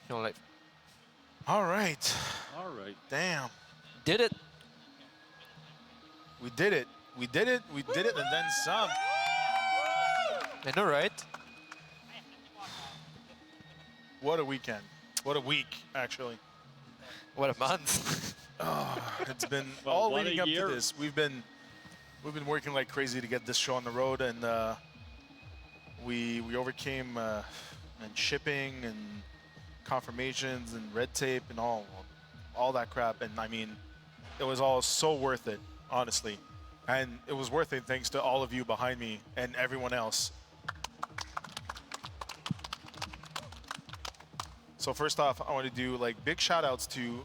You know, like, All right. All right. Damn. did it. We did it. We did it. We did it, and then some. I know, right? What a weekend. What a week, actually. What a month. It's been Well, all what a leading up year. to this. We've been working like crazy to get this show on the road, and we overcame and shipping and confirmations and red tape and all that crap. And I mean, it was all so worth it, honestly. And it was worth it thanks to all of you behind me and everyone else. So first off, I want to do like big shout outs to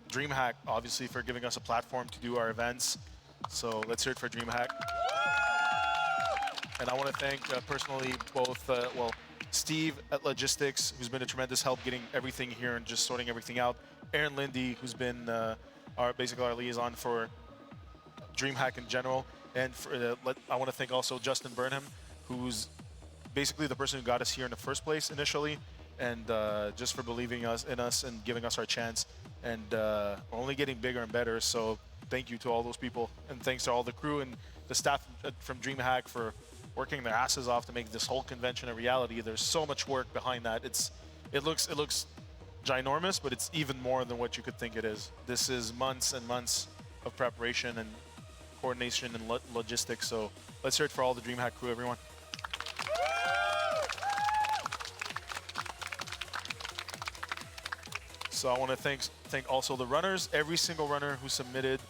DreamHack, obviously, for giving us a platform to do our events. So let's hear it for DreamHack. And I want to thank personally both, well, Steve at Logistics, who's been a tremendous help getting everything here and just sorting everything out. Aaron Lindy, who's been basically our liaison for DreamHack in general. And I want to thank also Justin Burnham, who's basically the person who got us here in the first place initially, and just for believing in us and giving us our chance. And we're only getting bigger and better, so thank you to all those people. And thanks to all the crew and the staff from DreamHack for working their asses off to make this whole convention a reality. There's so much work behind that. It looks ginormous, but it's even more than what you could think it is. This is months and months of preparation and coordination and logistics. So let's hear it for all the DreamHack crew, everyone. So I want to thank also the runners, every single runner who submitted,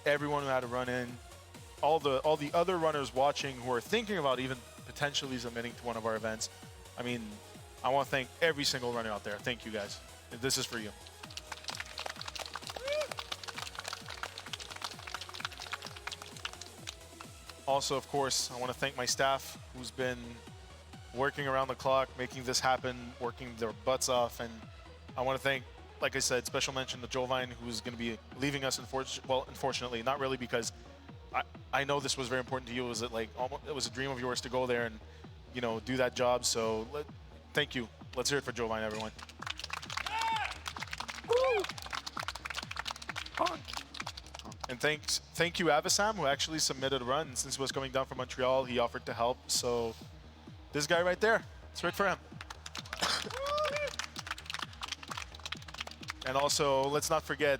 everyone who had a run in, all the other runners watching who are thinking about even potentially submitting to one of our events. I mean, I want to thank every single runner out there. Thank you guys. This is for you. Also, of course, I want to thank my staff who's been working around the clock, making this happen, working their butts off. And I want to thank, like I said, special mention to Jovine, who's going to be leaving us, unfortunately, not really, because I know this was very important to you. It was a dream of yours to go there and, you know, do that job. So thank you. Let's hear it for Jovine, everyone. And thank you, Avasam, who actually submitted a run. Since he was coming down from Montreal, he offered to help. So this guy right there, let's hear it for him. And also, let's not forget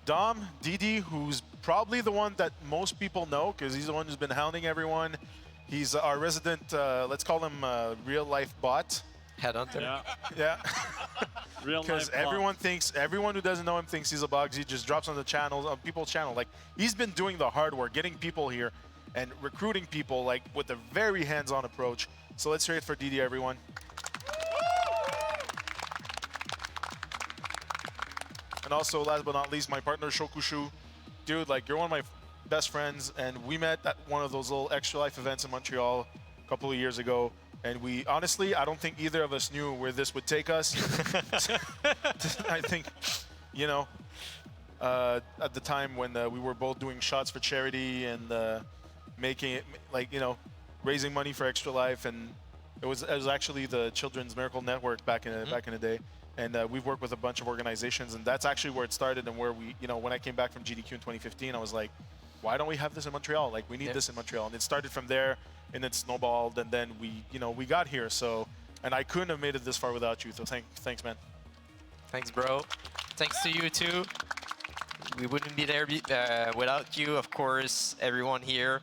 Dom, Didi, who's probably the one that most people know because he's the one who's been hounding everyone. He's our resident, let's call him real-life bot. Headhunter. Yeah. Yeah. Real Because life everyone who doesn't know him thinks he's a bug. He just drops on the channels, on people's channel. Like, he's been doing the hard work, getting people here and recruiting people, like, with a very hands-on approach. So let's hear it for Didi, everyone. And also, last but not least, my partner, Shokushu. Dude, like, you're one of my best friends, and we met at one of those little Extra Life events in Montreal a couple of years ago. And we, honestly, I don't think either of us knew where this would take us. I think, you know, at the time when we were both doing shots for charity and making it, like, you know, raising money for Extra Life. And it was actually the Children's Miracle Network back in the day. And we've worked with a bunch of organizations, and that's actually where it started and where we, you know, when I came back from GDQ in 2015, I was like, why don't we have this in Montreal? Like, we need this in Montreal. And it started from there, and it snowballed, and then we, you know, we got here. So, and I couldn't have made it this far without you. So thanks, man. Thanks, bro. Thanks to you, too. We wouldn't be there without you, of course, everyone here.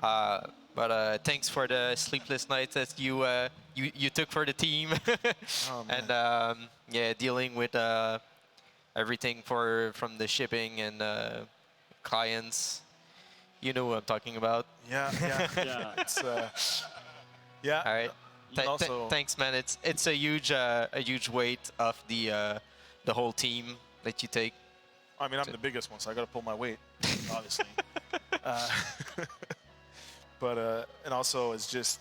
But thanks for the sleepless nights that you took for the team. Oh, and yeah, dealing with everything from the shipping and clients. You know what I'm talking about. Yeah. Yeah. It's, yeah. All right. Also, Thanks, man. It's a huge weight of the whole team that you take. I mean, I'm the biggest one, so I got to pull my weight, obviously. But and also, it's just,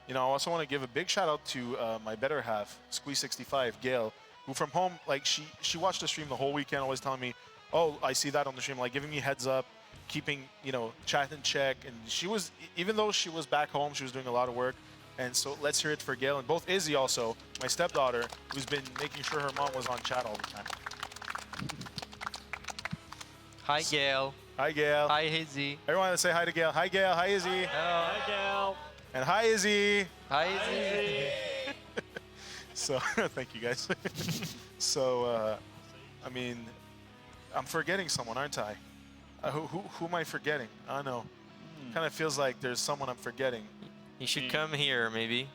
you know, I also want to give a big shout out to my better half, Squeeze65, Gail, who from home, like, she watched the stream the whole weekend, always telling me, oh, I see that on the stream, like, giving me heads up, keeping, you know, chat in check. And she was, even though she was back home, she was doing a lot of work, And so let's hear it for Gail and both Izzy also, my stepdaughter, who's been making sure her mom was on chat all the time. Hi, Gail. Hi, Gail. Hi, Izzy. Everyone, let's say hi to Gail. Hi, Gail. Hi, Izzy. Hi, Gal. And hi, Izzy. Hi, Izzy. So, thank you guys. So, I mean, I'm forgetting someone, aren't I? Who am I forgetting? I don't know. Kind of feels like there's someone I'm forgetting. You should come here, maybe.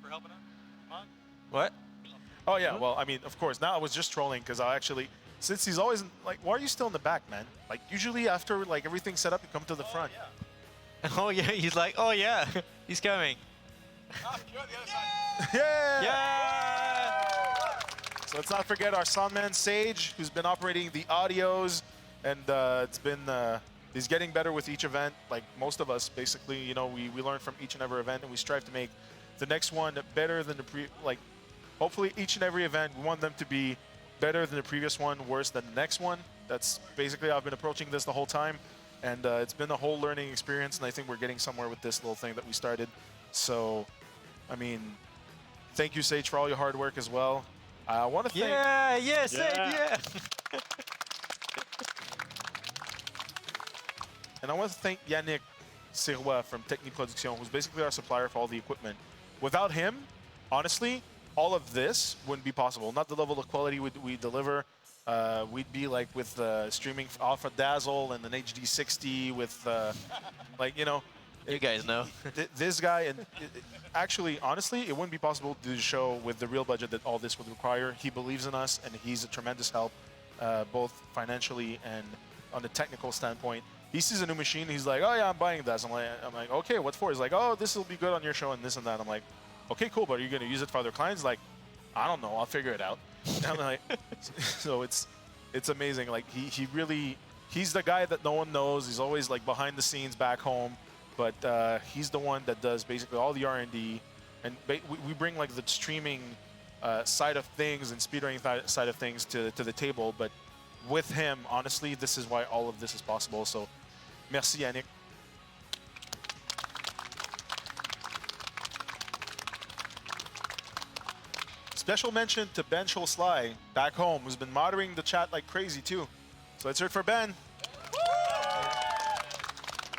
For helping out. Come on. What? Oh, yeah. Well, I mean, of course. Now I was just trolling because I actually, since he's always, like, why are you still in the back, man? Like, usually after, like, everything's set up, you come to the front. Yeah. Oh, yeah. He's like, oh, yeah. He's coming. Ah, you're on the other side. Yeah! Yeah! So let's not forget our soundman, Sage, who's been operating the audios. And it's been, he's getting better with each event. Like most of us, basically, you know, we learn from each and every event, and we strive to make the next one better than hopefully each and every event, we want them to be better than the previous one, worse than the next one. That's basically how I've been approaching this the whole time. And it's been a whole learning experience, and I think we're getting somewhere with this little thing that we started. So, I mean, thank you, Sage, for all your hard work as well. I want to thank... Yeah, yes, Yeah. yeah. And I want to thank Yannick Sirois from Technique Production, who's basically our supplier for all the equipment. Without him, honestly, all of this wouldn't be possible. Not the level of quality we deliver. We'd be like with streaming off of Dazzle and an HD 60 with, like, you know. You guys know. This guy, and actually, honestly, it wouldn't be possible to do the show with the real budget that all this would require. He believes in us, and he's a tremendous help, both financially and on the technical standpoint. He sees a new machine, he's like, oh yeah, I'm buying this. I'm like, okay, what for? He's like, oh, this will be good on your show and this and that. I'm like, okay, cool, but are you going to use it for other clients? Like, I don't know, I'll figure it out. And I'm like, so it's amazing. Like, he's the guy that no one knows. He's always like behind the scenes back home, but he's the one that does basically all the R&D, and we bring like the streaming side of things and speedrunning side of things to the table. But with him, honestly, this is why all of this is possible. So, merci, Yannick. Special mention to Ben Sly back home, who's been moderating the chat like crazy too. So let's hear it for Ben.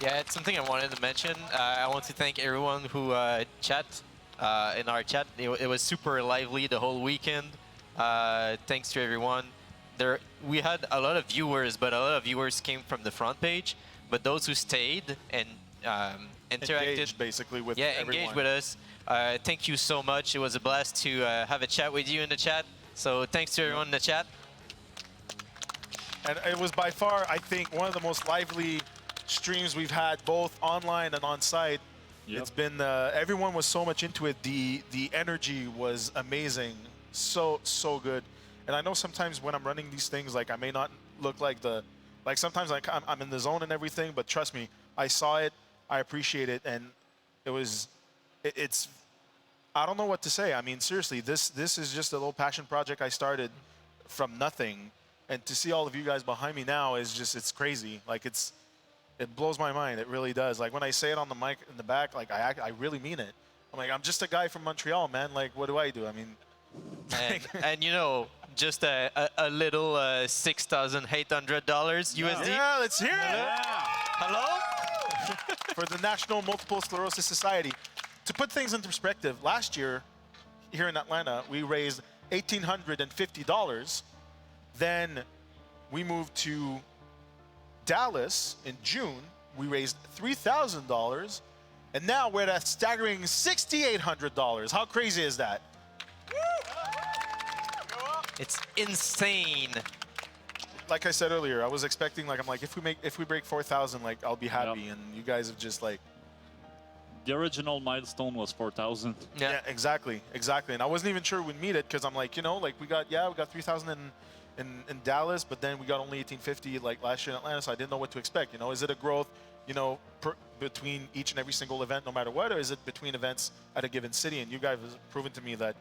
Yeah, it's something I wanted to mention. I want to thank everyone who chat in our chat. It was super lively the whole weekend. Thanks to everyone. We had a lot of viewers, but a lot of viewers came from the front page. But those who stayed and interacted, Engaged, basically, with everyone. engaged with us. Thank you so much. It was a blast to have a chat with you in the chat. So thanks to everyone in the chat. And it was by far, I think, one of the most lively streams we've had, both online and on site. Yep. It's been, everyone was so much into it. The energy was amazing. So good. And I know sometimes when I'm running these things, like, I may not look like sometimes like I'm in the zone and everything, but trust me, I saw it, I appreciate it, and it's, I don't know what to say. I mean, seriously, this is just a little passion project I started from nothing, and to see all of you guys behind me now is just, it's crazy. Like, it blows my mind. It really does. Like, when I say it on the mic in the back, like, I really mean it. I'm like, I'm just a guy from Montreal, man. Like, what do I do? I mean, And you know, just a little $6,800 USD. yeah, let's hear it. Yeah. Hello? For the National Multiple Sclerosis Society. To put things into perspective, last year here in Atlanta, we raised $1,850. Then we moved to Dallas in June. We raised $3,000. And now we're at a staggering $6,800. How crazy is that? It's insane. Like I said earlier, I was expecting, like, I'm like, if we break 4,000, like, I'll be happy. Yep. And you guys have just, like, The original milestone was 4,000. yeah, exactly. And I wasn't even sure we'd meet it because I'm like, you know, like, we got 3,000 in Dallas, but then we got only 1,850 like last year in Atlanta, so I didn't know what to expect. You know, is it a growth, you know, between each and every single event, no matter what, or is it between events at a given city? And you guys have proven to me that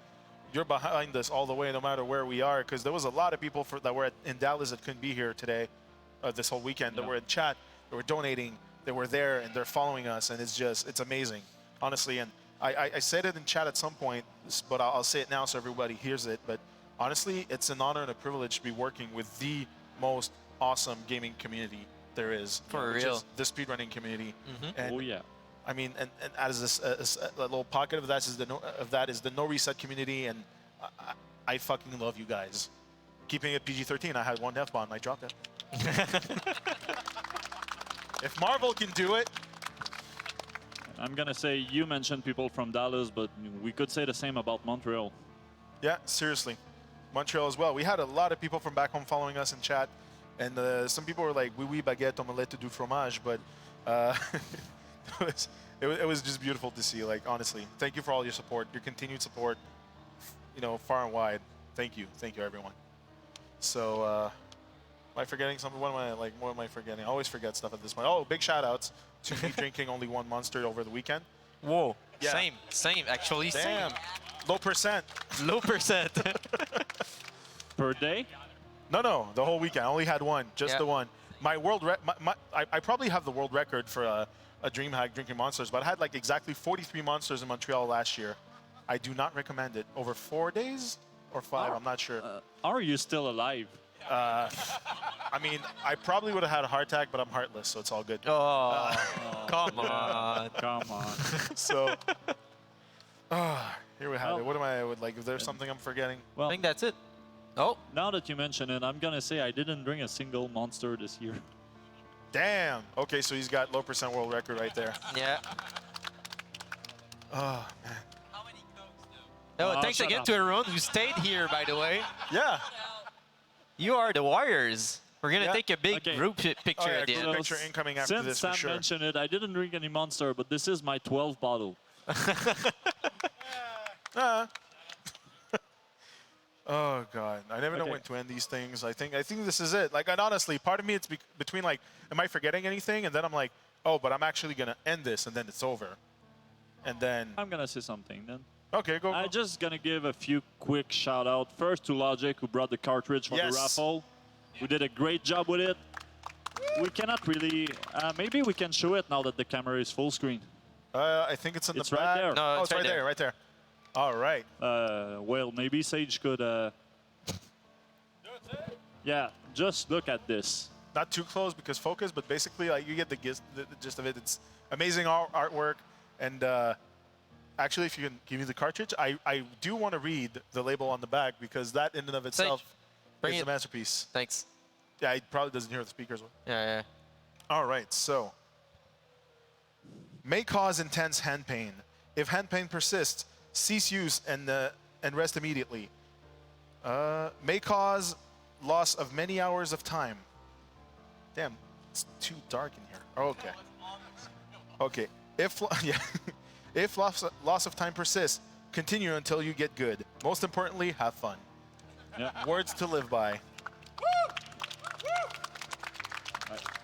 you're behind us all the way, no matter where we are, because there was a lot of people that were in Dallas that couldn't be here today, this whole weekend, that were in chat, that were donating, that were there, and they're following us, and it's amazing, honestly. And I said it in chat at some point, but I'll say it now so everybody hears it. But honestly, it's an honor and a privilege to be working with the most awesome gaming community there is. For which real. is the speedrunning community. And, Oh yeah. I mean, and as this, a little pocket of that is the NoReset community, and I fucking love you guys. Keeping it PG-13, I had one F-bomb, I dropped it. If Marvel can do it, I'm gonna say you mentioned people from Dallas, but we could say the same about Montreal. yeah, seriously. Montreal as well. We had a lot of people from back home following us in chat, and some people were like, oui, baguette, omelette du fromage, but it was just beautiful to see, like, honestly. Thank you for all your support, your continued support, you know, far and wide. Thank you, everyone. So, am I forgetting something? What am I forgetting? I always forget stuff at this point. Oh, big shout outs to me drinking only one Monster over the weekend. Whoa. Yeah. Same. Actually, Damn, same. low percent. Low percent. Per day? No, the whole weekend. I only had one, just Yeah. the one. My world, I probably have the world record for a DreamHack drinking monsters, but I had like exactly 43 monsters in Montreal last year. I do not recommend it. Over 4 days or 5, I'm not sure. Are you still alive? I mean, I probably would have had a heart attack, but I'm heartless, so it's all good. Oh, come on. Come on. So, here we have Well- it. What am I like? If there's something I'm forgetting, I Well, think that's it. Oh, now that you mention it, I'm gonna say I didn't drink a single Monster this year. damn. Okay, so he's got low percent world record right there. yeah. Oh man. Oh, Oh, thanks shut again up. to everyone who stayed here, by the way. Yeah. You are the Warriors. We're going to Yeah. take a big Okay. group picture Oh, yeah, at the group end. picture incoming after Since this for Sam sure. mentioned it, I didn't drink any Monster, but this is my 12th bottle. Oh god, I never know Okay. when to end these things. I think this is it. Like, and honestly, part of me it's between like, am I forgetting anything? And then I'm like, oh, but I'm actually gonna end this, and then it's over. And then I'm gonna say something then. okay, go. I'm just gonna give a few quick shout out. First to Logic, who brought the cartridge for Yes. the raffle. We did a great job with it. We cannot really, maybe we can show it now that the camera is full screen. I think it's in It's the right back. there. No, Oh, it's it's right right there, right there. All right. Well, maybe Sage could, yeah, just look at this. Not too close because focus, but basically, like, you get the gist of it. It's amazing artwork, and actually, if you can give me the cartridge, I do want to read the label on the back because that in and of itself bring is it. a masterpiece. Thanks. Yeah, it probably doesn't hear the speakers. Yeah. All right, so may cause intense hand pain. If hand pain persists, cease use and rest immediately. May cause loss of many hours of time. Damn, it's too dark in here. Oh, okay. Okay. If loss of time persists, continue until you get good. Most importantly, have fun. Yeah. Words to live by.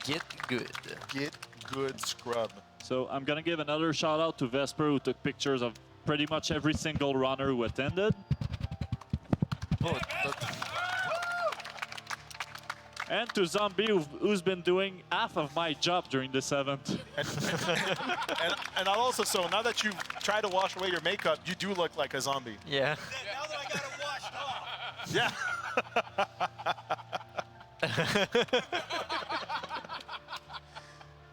Get good. Get good, scrub. So I'm gonna give another shout out to Vesper, who took pictures of pretty much every single runner who attended. Oh, And to Zombie, who's been doing half of my job during this event. And I'll also, so now that you've tried to wash away your makeup, you do look like a zombie. yeah. Now that I got it washed off. Yeah.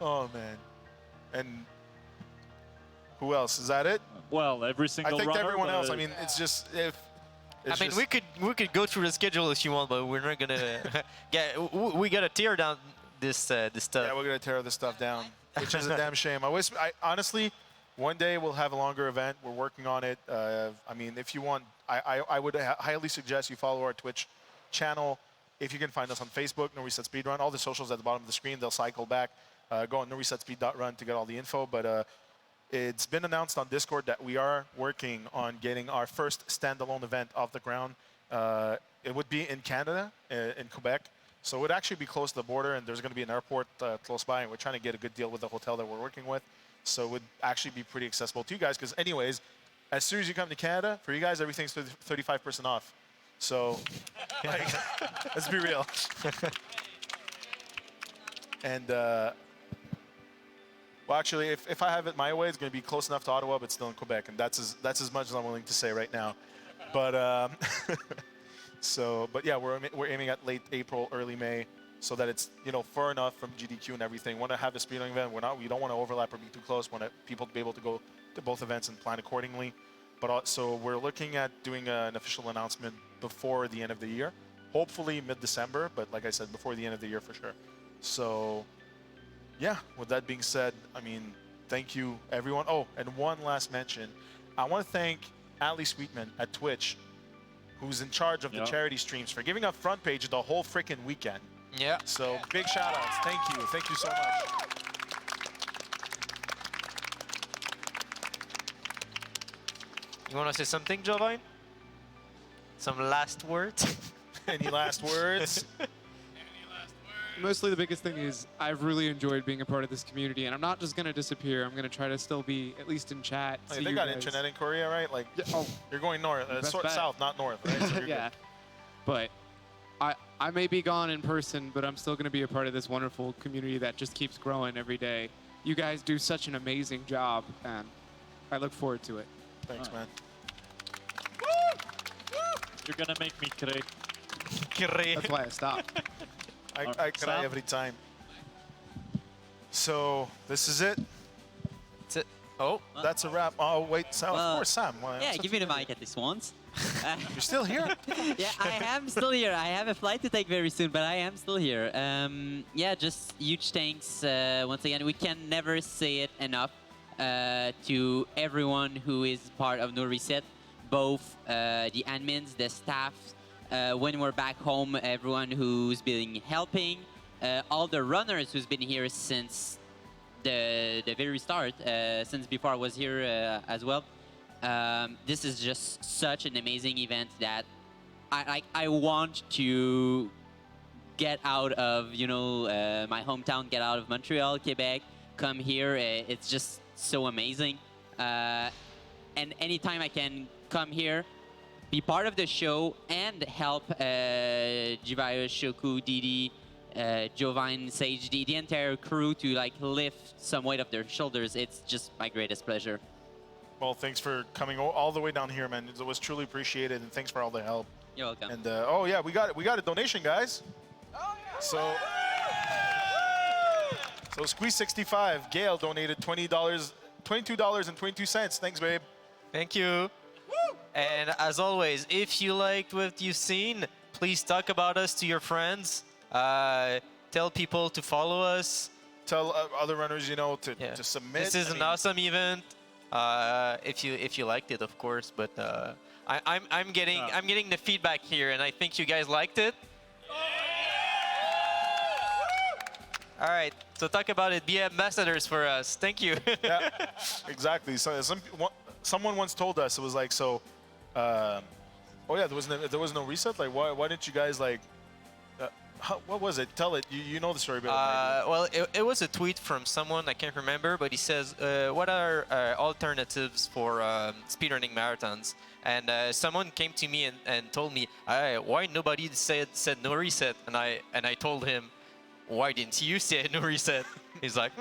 Oh, man. And who else? Is that it? Well, every I single think runner. everyone but, else. I mean, it's just if. I mean, we could go through the schedule if you want, but we're not gonna. We gotta tear down this stuff. Yeah, we're gonna tear this stuff down, which is a damn shame. I honestly, one day we'll have a longer event. We're working on it. I mean, if you want, I would highly suggest you follow our Twitch channel. If you can find us on Facebook, NoReset Speedrun. All the socials at the bottom of the screen. They'll cycle back. Go on NoResetSpeed.run to get all the info. But it's been announced on Discord that we are working on getting our first standalone event off the ground. It would be in Canada, in Quebec. So it would actually be close to the border, and there's going to be an airport close by, and we're trying to get a good deal with the hotel that we're working with. So it would actually be pretty accessible to you guys, because anyways, as soon as you come to Canada, for you guys, everything's 35% off. So, like, let's be real. And Well, actually, if I have it my way, it's going to be close enough to Ottawa, but still in Quebec, and that's as much as I'm willing to say right now. But but yeah, we're aiming at late April, early May, so that it's far enough from GDQ and everything. Want to have a speedrun event? We don't want to overlap or be too close. Want people to be able to go to both events and plan accordingly. But also, we're looking at doing an official announcement before the end of the year, hopefully mid-December. But like I said, before the end of the year for sure. So. Yeah, with that being said, I mean, thank you, everyone. Oh, and one last mention. I want to thank Ali Sweetman at Twitch, who's in charge of the charity streams, for giving up front page the whole freaking weekend. Yeah. So big shout outs. Thank you. Thank you so much. You want to say something, Jovine? Some last words? Any last words? Mostly the biggest thing is I've really enjoyed being a part of this community, and I'm not just going to disappear. I'm going to try to still be at least in chat. Hey, they got internet in Korea, right? Like, oh, you're going north, south, not north, right? So you're yeah. good. But I may be gone in person, but I'm still going to be a part of this wonderful community that just keeps growing every day. You guys do such an amazing job, and I look forward to it. Thanks, man. You're gonna make me cry. That's why I stopped. I cry every time. So this is it. That's it. Oh, That's a wrap. Oh wait, Sam. Of course, Sam. Well, Yeah, give me the mic at least once. You're still here? Yeah, I am still here. I have a flight to take very soon, but I am still here. Yeah, just huge thanks once again. We can never say it enough to everyone who is part of NoReset, both the admins, the staff, when we're back home, everyone who's been helping, all the runners who's been here since the very start, since before I was here as well. This is just such an amazing event that I want to get out of my hometown, get out of Montreal, Quebec, come here. It's just so amazing, and anytime I can come here, be part of the show and help Jivayo, Shoku, Didi, Jovine, Sage, the entire crew to lift some weight off their shoulders. It's just my greatest pleasure. Well, thanks for coming all the way down here, man. It was truly appreciated, and thanks for all the help. You're welcome. And oh yeah, we got a donation, guys. Oh yeah. So Squeeze 65, Gail donated $22.22. Thanks, babe. thank you. And as always, if you liked what you've seen, please talk about us to your friends. Tell people to follow us. Tell other runners, to submit. This is an awesome event. If you liked it, of course. But I'm getting the feedback here, and I think you guys liked it. All right, so talk about it. Be ambassadors for us. Thank you. Yeah, exactly. So someone once told us, it was like, so, oh yeah, there was no reset. Like, why didn't you guys what was it? Tell it. You know the story better than I do. Well, it was a tweet from someone, I can't remember, but he says, what are alternatives for speedrunning marathons? And someone came to me and told me, why nobody said no reset? And I told him, why didn't you say no reset? He's like,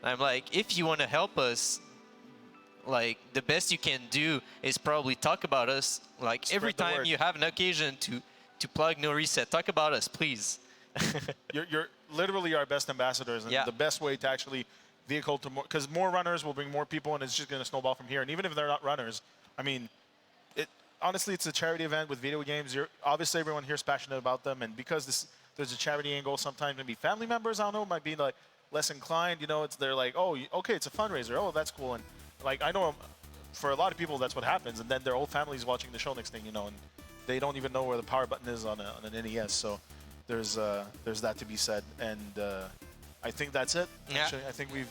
I'm like, if you want to help us, the best you can do is probably talk about us. Every time you have an occasion to plug no reset, talk about us, please. You're literally our best ambassadors, and the best way to actually vehicle to more, because more runners will bring more people, and it's just going to snowball from here. And even if they're not runners, I mean, honestly, it's a charity event with video games. Obviously everyone here is passionate about them, and because there's a charity angle, sometimes maybe family members, I don't know, might be less inclined. They're like, oh, okay, it's a fundraiser. Oh, that's cool. And I know for a lot of people that's what happens, and then their whole family's watching the show next thing, and they don't even know where the power button is on an NES. So there's that to be said, and I think that's it. Yeah. Actually, I think we've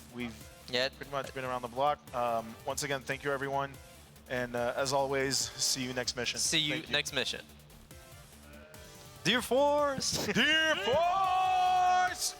pretty much been around the block. Once again, thank you, everyone, and as always, see you next mission. See you next mission. Dear Force! Dear Force!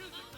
music.